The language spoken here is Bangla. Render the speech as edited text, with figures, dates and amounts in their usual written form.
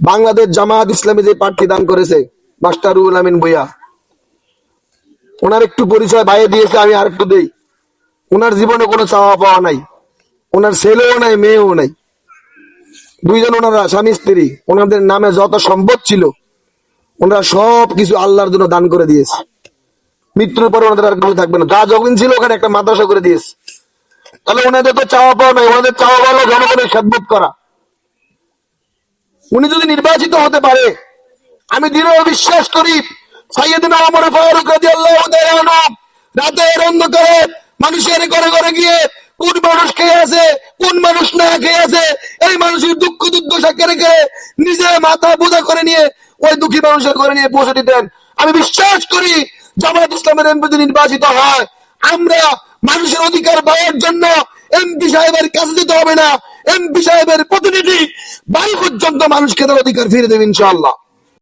বাংলাদেশ জামায়াত ইসলামী যে প্রার্থী দান করেছে মাস্টার রুহুল আমিন ভূঁইয়া, ওনার একটু পরিচয় বাইরে দিয়েছে, আমি আর একটু দেই। ওনার জীবনে কোনো চাওয়া পাওয়া নাই, ওনার ছেলেও নাই, মেয়েও নাই, দুইজন ওনারা স্বামী স্ত্রী। ওনাদের নামে যত সম্পদ ছিল ওনারা সব কিছু আল্লাহর জন্য দান করে দিয়েছে। মৃত্যুর পর ওনাদের আর কিছু থাকবে না, যা যখন ছিল ওখানে একটা মাদ্রাসা করে দিয়েছে। তাহলে ওনাদের তো চাওয়া পাওয়া নাই, ওনাদের চাওয়া পাওয়া জনগণের খেদমত করা। উনি যদি নির্বাচিত হতে পারে, আমি দৃঢ় বিশ্বাস করি সাইয়েদনা ওমর ফারুক রাদিয়াল্লাহু তাআলা আনহু রাতের অন্ধকারে মানুষের ঘরে ঘরে গিয়ে কোন মানুষ খেয়ে আছে, কোন মানুষ না খেয়ে আছে, এই মানুষের দুঃখ দুর্দশা কেড়ে কেড়ে নিজে মাথা বোঝা করে নিয়ে ওই দুঃখী মানুষের ঘরে নিয়ে পৌঁছে দিতেন। আমি বিশ্বাস করি জামায়াত ইসলামের এমপি যদি নির্বাচিত হয়, আমরা মানুষের অধিকার পাওয়ার জন্য এমপি সাহেবের কাছে যেতে হবে না, এমপি সাহেবের প্রতিনিধি বাড়ি পর্যন্ত মানুষকে তার অধিকার ফিরে দেবে ইনশাআল্লাহ।